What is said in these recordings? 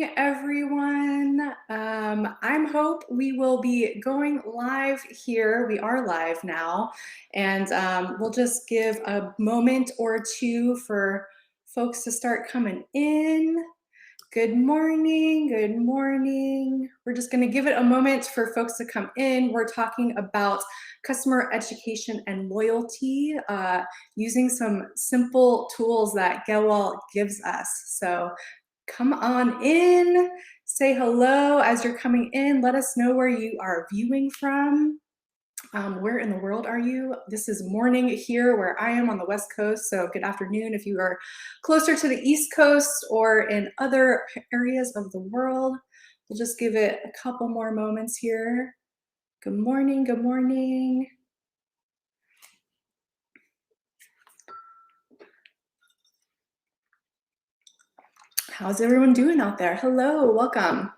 morning, everyone. I'm Hope. We will be going live here. We are live now, and we'll just give a moment or two for folks to start coming in. Good morning, good morning. We're just going to give it a moment for folks to come in. We're talking about customer education and loyalty using some simple tools that GEHWOL gives us. So come on in, say hello as you're coming in. Let us know where you are viewing from. Where in the world are you? This is morning here where I am on the West Coast, so good afternoon if you are closer to the East Coast or in other areas of the world. We'll just give it a couple more moments here. Good morning, good morning. How's everyone doing out there? Hello, welcome.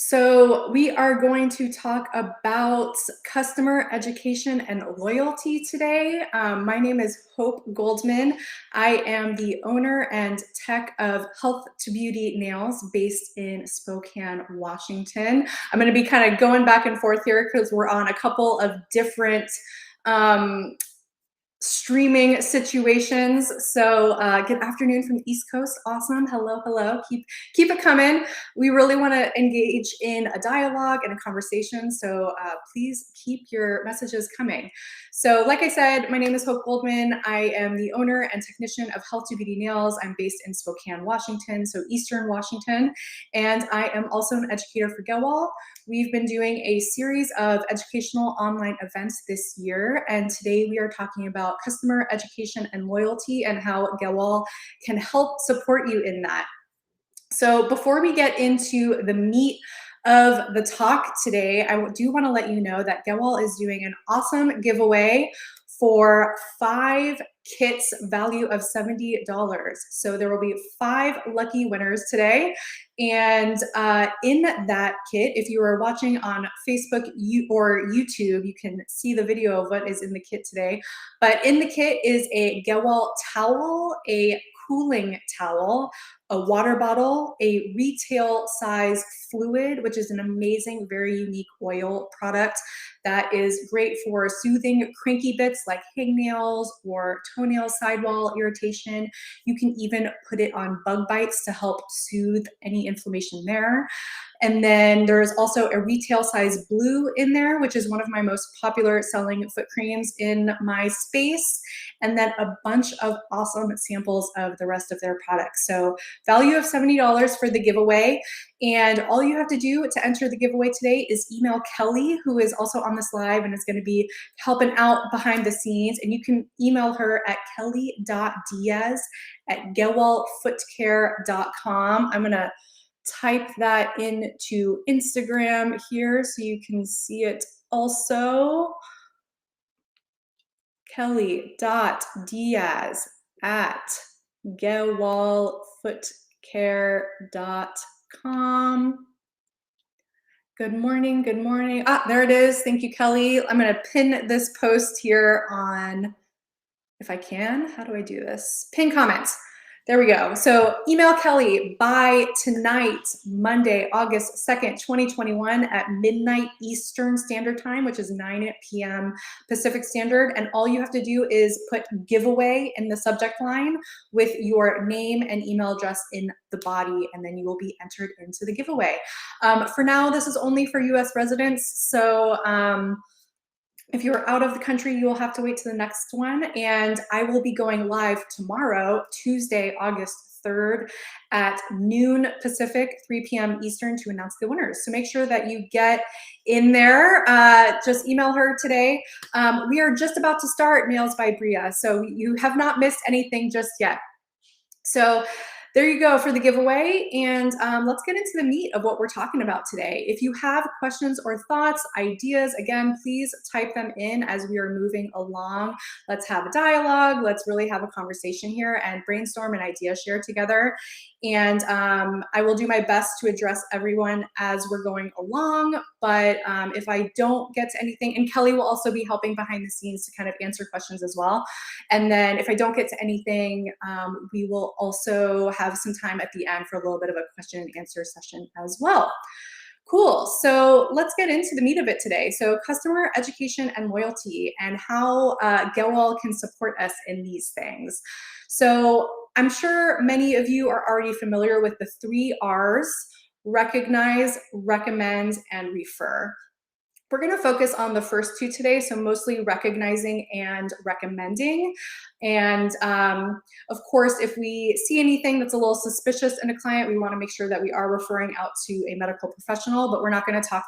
So we are going to talk about customer education and loyalty today. My name is Hope Goldman. I am the owner and tech of Health to Beauty Nails based in Spokane, Washington. I'm going to be kind of going back and forth here because we're on a couple of different streaming situations. So good afternoon from the East Coast. Awesome. Hello, hello. Keep it coming. We really want to engage in a dialogue and a conversation. So please keep your messages coming. So like I said, my name is Hope Goldman. I am the owner and technician of Health to Beauty Nails. I'm based in Spokane, Washington, so Eastern Washington. And I am also an educator for GEHWOL. We've been doing a series of educational online events this year, and today we are talking about customer education and loyalty and how GEHWOL can help support you in that. So before we get into the meat of the talk today, I do want to let you know that GEHWOL is doing an awesome giveaway for 5 kits value of $70. So there will be 5 lucky winners today. And in that kit, if you are watching on Facebook or YouTube, you can see the video of what is in the kit today. But in the kit is a GEHWOL towel, a cooling towel, a water bottle, a retail size fluid, which is an amazing, very unique oil product that is great for soothing cranky bits like hangnails or toenail sidewall irritation. You can even put it on bug bites to help soothe any inflammation there. And then there's also a retail size blue in there, which is one of my most popular selling foot creams in my space. And then a bunch of awesome samples of the rest of their products. So value of $70 for the giveaway. And all you have to do to enter the giveaway today is email Kelly, who is also on this live and is going to be helping out behind the scenes. And you can email her at kelly.diaz@GEHWOLfootcare.com. I'm going to type that into Instagram here so you can see it also. Kelly.diaz@GEHWOLfootcare.com. Good morning, good morning. There it is. Thank you, Kelly. I'm going to pin this post here on, if I can, how do I do this? Pin comments. There we go. So email Kelly by tonight, Monday, August 2nd, 2021 at midnight Eastern Standard Time, which is 9 p.m. Pacific Standard. And all you have to do is put giveaway in the subject line with your name and email address in the body, and then you will be entered into the giveaway. For now, this is only for US residents. So if you're out of the country, you will have to wait to the next one. And I will be going live tomorrow, Tuesday, August 3rd at noon Pacific, 3 p.m. Eastern to announce the winners. So make sure that you get in there. Just email her today. We are just about to start Nails by Bria, so you have not missed anything just yet. So There you go for the giveaway. And let's get into the meat of what we're talking about today. If you have questions or thoughts, ideas, again, please type them in as we are moving along. Let's have a dialogue. Let's really have a conversation here and brainstorm and idea share together. And I will do my best to address everyone as we're going along. But if I don't get to anything, and Kelly will also be helping behind the scenes to kind of answer questions as well. And then if I don't get to anything, we will also have some time at the end for a little bit of a question and answer session as well. Cool. So let's get into the meat of it today. So customer education and loyalty and how GEHWOL can support us in these things. So I'm sure many of you are already familiar with the 3 R's: recognize, recommend, and refer. We're going to focus on the first 2 today, so mostly recognizing and recommending. And of course, if we see anything that's a little suspicious in a client, we want to make sure that we are referring out to a medical professional, but we're not going to talk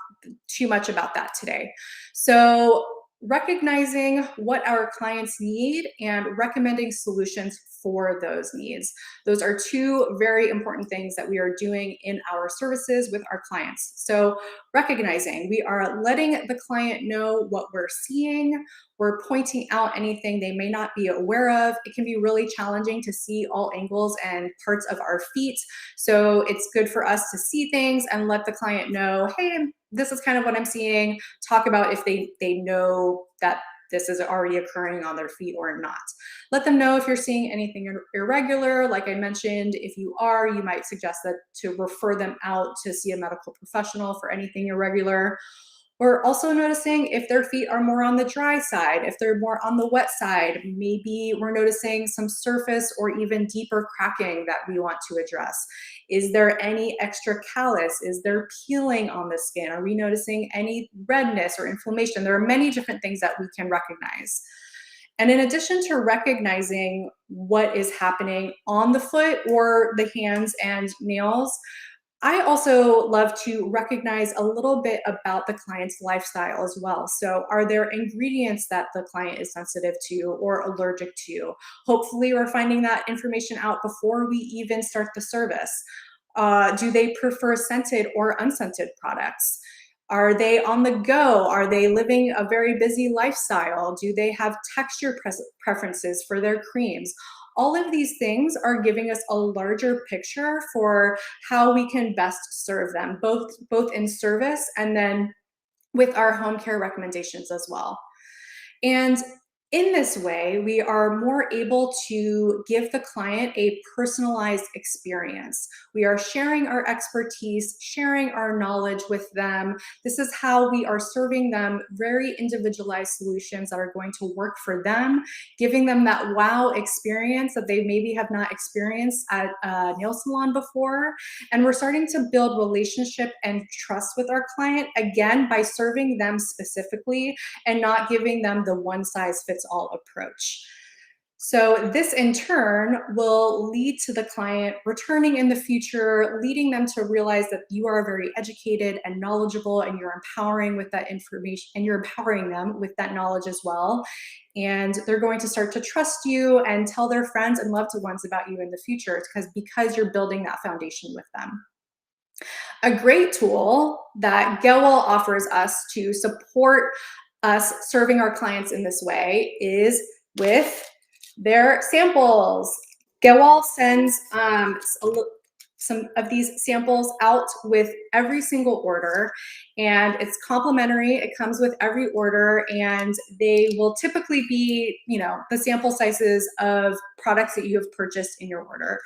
too much about that today. So recognizing what our clients need and recommending solutions for those needs. Those are 2 very important things that we are doing in our services with our clients. So recognizing, we are letting the client know what we're seeing. We're pointing out anything they may not be aware of. It can be really challenging to see all angles and parts of our feet. So it's good for us to see things and let the client know, hey, this is kind of what I'm seeing. Talk about if they know that this is already occurring on their feet or not. Let them know if you're seeing anything irregular. Like I mentioned, if you are, you might suggest that to refer them out to see a medical professional for anything irregular. We're also noticing if their feet are more on the dry side, if they're more on the wet side, maybe we're noticing some surface or even deeper cracking that we want to address. Is there any extra callus? Is there peeling on the skin? Are we noticing any redness or inflammation? There are many different things that we can recognize. And in addition to recognizing what is happening on the foot or the hands and nails, I also love to recognize a little bit about the client's lifestyle as well. So are there ingredients that the client is sensitive to or allergic to? Hopefully we're finding that information out before we even start the service. Do they prefer scented or unscented products? Are they on the go? Are they living a very busy lifestyle? Do they have texture preferences for their creams? All of these things are giving us a larger picture for how we can best serve them, both in service and then with our home care recommendations as well. And in this way, we are more able to give the client a personalized experience. We are sharing our expertise, sharing our knowledge with them. This is how we are serving them very individualized solutions that are going to work for them, giving them that wow experience that they maybe have not experienced at a nail salon before. And we're starting to build relationship and trust with our client, again, by serving them specifically and not giving them the one size fits all approach. So this in turn will lead to the client returning in the future, leading them to realize that you are very educated and knowledgeable and you're empowering with that information and you're empowering them with that knowledge as well. And they're going to start to trust you and tell their friends and loved ones about you in the future because you're building that foundation with them. A great tool that GEHWOL offers us to support us serving our clients in this way is with their samples. GEHWOL sends some of these samples out with every single order, and it's complimentary. It comes with every order, and they will typically be, the sample sizes of products that you have purchased in your order.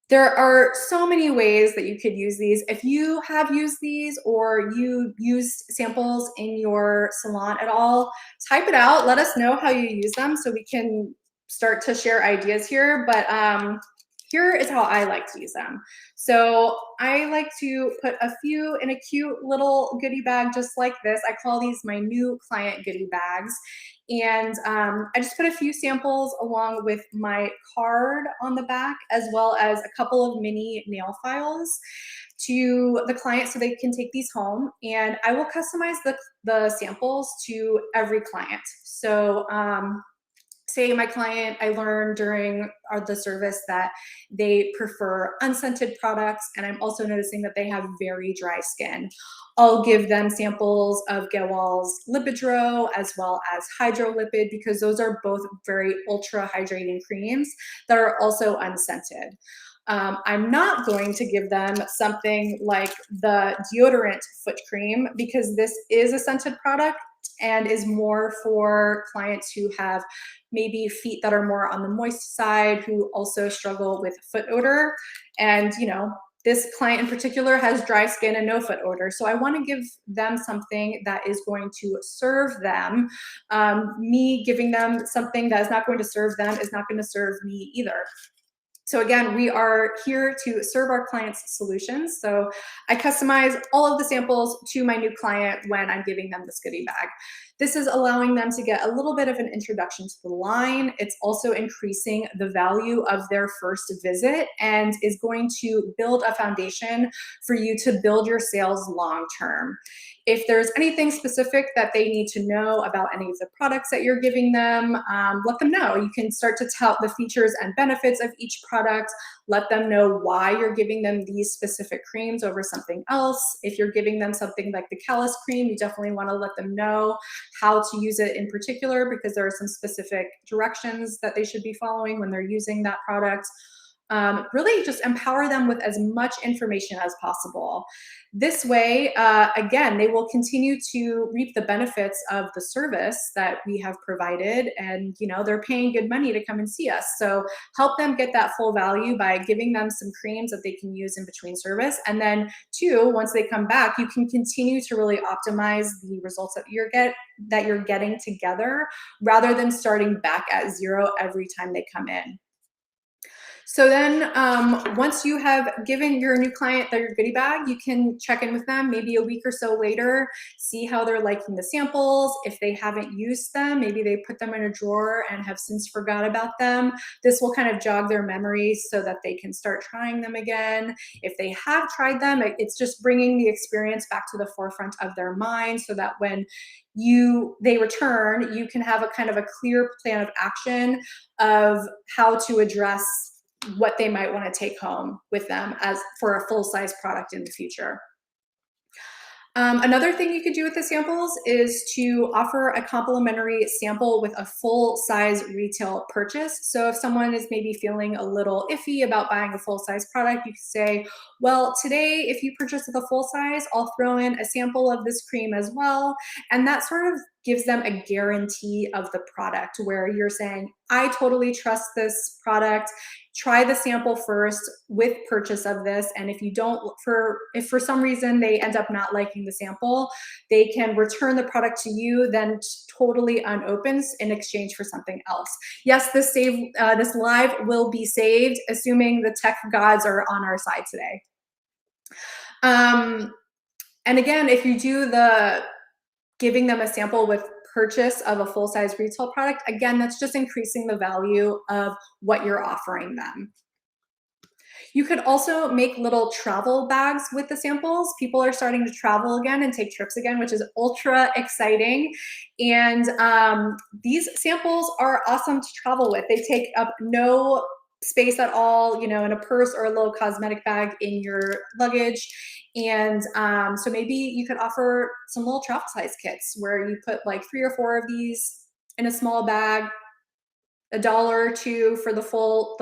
There are so many ways that you could use these. If you have used these or you used samples in your salon at all, type it out. Let us know how you use them so we can start to share ideas here. But here is how I like to use them. So I like to put a few in a cute little goodie bag just like this. I call these my new client goodie bags. And I just put a few samples along with my card on the back, as well as a couple of mini nail files to the client so they can take these home. And I will customize the samples to every client. So say my client, I learned during the service that they prefer unscented products, and I'm also noticing that they have very dry skin. I'll give them samples of GEHWOL's Lipidro as well as Hydrolipid, because those are both very ultra hydrating creams that are also unscented. I'm not going to give them something like the deodorant foot cream, because this is a scented product and is more for clients who have maybe feet that are more on the moist side, who also struggle with foot odor. And, you know, this client in particular has dry skin and no foot odor. So I want to give them something that is going to serve them. Me giving them something that is not going to serve them is not going to serve me either. So again, we are here to serve our clients solutions. So I customize all of the samples to my new client when I'm giving them this goodie bag. This is allowing them to get a little bit of an introduction to the line. It's also increasing the value of their first visit and is going to build a foundation for you to build your sales long term. If there's anything specific that they need to know about any of the products that you're giving them, let them know. You can start to tell the features and benefits of each product. Let them know why you're giving them these specific creams over something else. If you're giving them something like the callus cream, you definitely want to let them know how to use it in particular, because there are some specific directions that they should be following when they're using that product. Really just empower them with as much information as possible. This way, again, they will continue to reap the benefits of the service that we have provided, and you know, they're paying good money to come and see us. So help them get that full value by giving them some creams that they can use in between service. And then two, once they come back, you can continue to really optimize the results that you're getting together, rather than starting back at zero every time they come in. So then once you have given your new client their goodie bag, you can check in with them maybe a week or so later, see how they're liking the samples. If they haven't used them, maybe they put them in a drawer and have since forgot about them. This will kind of jog their memories so that they can start trying them again. If they have tried them, it's just bringing the experience back to the forefront of their mind, so that when they return, you can have a kind of a clear plan of action of how to address what they might want to take home with them as for a full-size product in the future. Another thing you could do with the samples is to offer a complimentary sample with a full-size retail purchase. So if someone is maybe feeling a little iffy about buying a full-size product, you could say, well, today, if you purchase with a full size, I'll throw in a sample of this cream as well. And that sort of gives them a guarantee of the product, where you're saying, I totally trust this product. Try the sample first with purchase of this. And if for some reason they end up not liking the sample, they can return the product to you, then totally unopened, in exchange for something else. Yes, this live will be saved, assuming the tech gods are on our side today. And again, if you do the giving them a sample with purchase of a full-size retail product, again, that's just increasing the value of what you're offering them. You could also make little travel bags with the samples. People are starting to travel again and take trips again, which is ultra exciting. And these samples are awesome to travel with. They take up no space at all, you know, in a purse or a little cosmetic bag in your luggage. And so maybe you could offer some little travel size kits where you put like 3 or 4 of these in a small bag, $1 or $2 for the full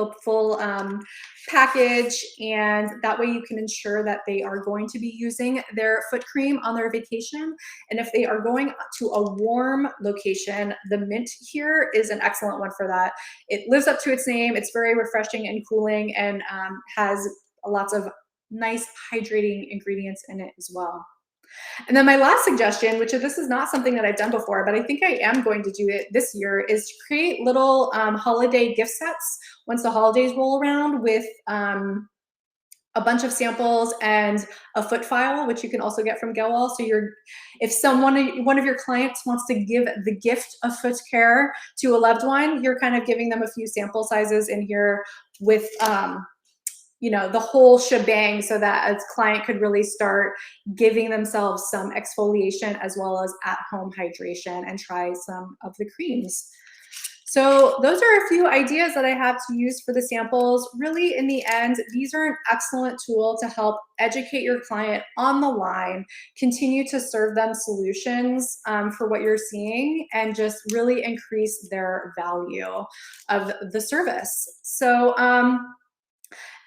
package, and that way you can ensure that they are going to be using their foot cream on their vacation. And if they are going to a warm location, the mint here is an excellent one for that. It lives up to its name. It's very refreshing and cooling, and has lots of nice hydrating ingredients in it as well. And then my last suggestion, which this is not something that I've done before, but I think I am going to do it this year, is to create little holiday gift sets once the holidays roll around, with a bunch of samples and a foot file, which you can also get from GEHWOL. So if one of your clients wants to give the gift of foot care to a loved one, you're kind of giving them a few sample sizes in here with you know, the whole shebang, so that a client could really start giving themselves some exfoliation as well as at-home hydration and try some of the creams. So those are a few ideas that I have to use for the samples. Really, in the end, these are an excellent tool to help educate your client on the line, continue to serve them solutions for what you're seeing, and just really increase their value of the service. So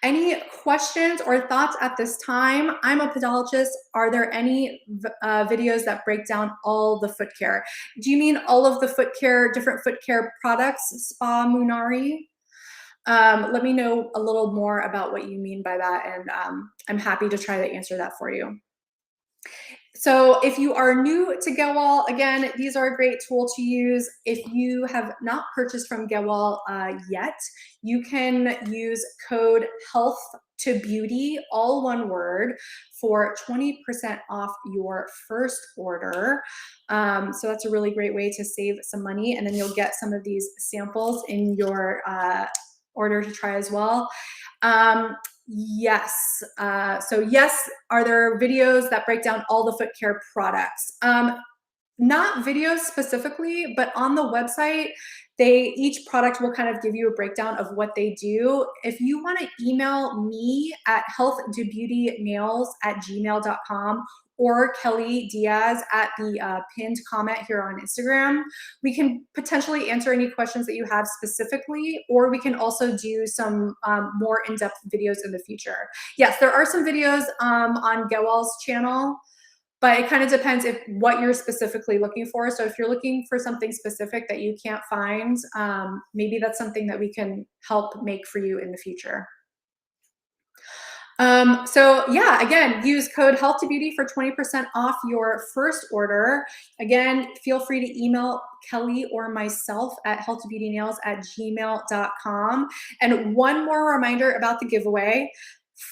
any questions or thoughts at this time? I'm a podologist. Are there any videos that break down all the foot care? Do you mean all of the foot care, different foot care products, Spa Munari? Let me know a little more about what you mean by that, and I'm happy to try to answer that for you. So if you are new to GEHWOL, again, these are a great tool to use. If you have not purchased from GEHWOL yet, you can use code health to beauty, all one word, for 20% off your first order. So that's a really great way to save some money, and then you'll get some of these samples in your order to try as well. Yes. So yes, are there videos that break down all the foot care products? Not videos specifically, but on the website, each product will kind of give you a breakdown of what they do. If you want to email me at healthtobeautynails@gmail.com or Kelly Diaz at the pinned comment here on Instagram, we can potentially answer any questions that you have specifically, or we can also do some more in-depth videos in the future. Yes, there are some videos on GEHWOL's channel, but it kind of depends if what you're specifically looking for. So if you're looking for something specific that you can't find, maybe that's something that we can help make for you in the future. So yeah, again, use code health to beauty for 20% off your first order. Again, feel free to email Kelly or myself at healthtobeautynails@gmail.com. And one more reminder about the giveaway.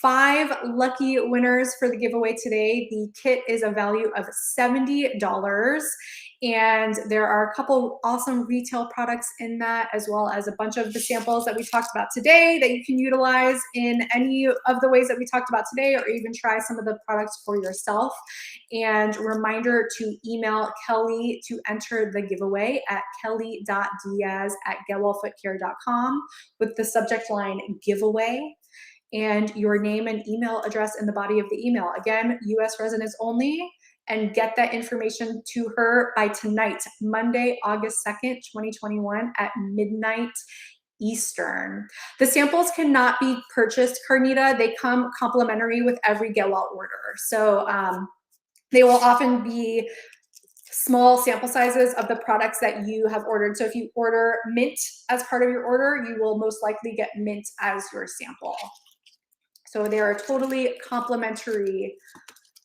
5 lucky winners for the giveaway today. The kit is a value of $70, and there are a couple awesome retail products in that, as well as a bunch of the samples that we talked about today that you can utilize in any of the ways that we talked about today, or even try some of the products for yourself. And reminder to email Kelly to enter the giveaway at kelly.diaz@GEHWOLFootCare.com with the subject line giveaway, and your name and email address in the body of the email. Again, US residents only, and get that information to her by tonight, Monday, August 2nd, 2021 at midnight Eastern. The samples cannot be purchased, Carnita. They come complimentary with every GEHWOL order. So they will often be small sample sizes of the products that you have ordered. So if you order mint as part of your order, you will most likely get mint as your sample. So they are a totally complimentary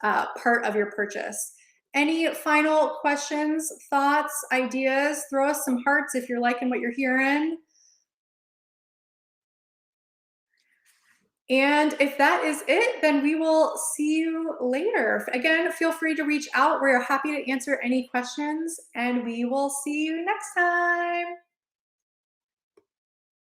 part of your purchase. Any final questions, thoughts, ideas? Throw us some hearts if you're liking what you're hearing. And if that is it, then we will see you later. Again, feel free to reach out. We're happy to answer any questions, and we will see you next time.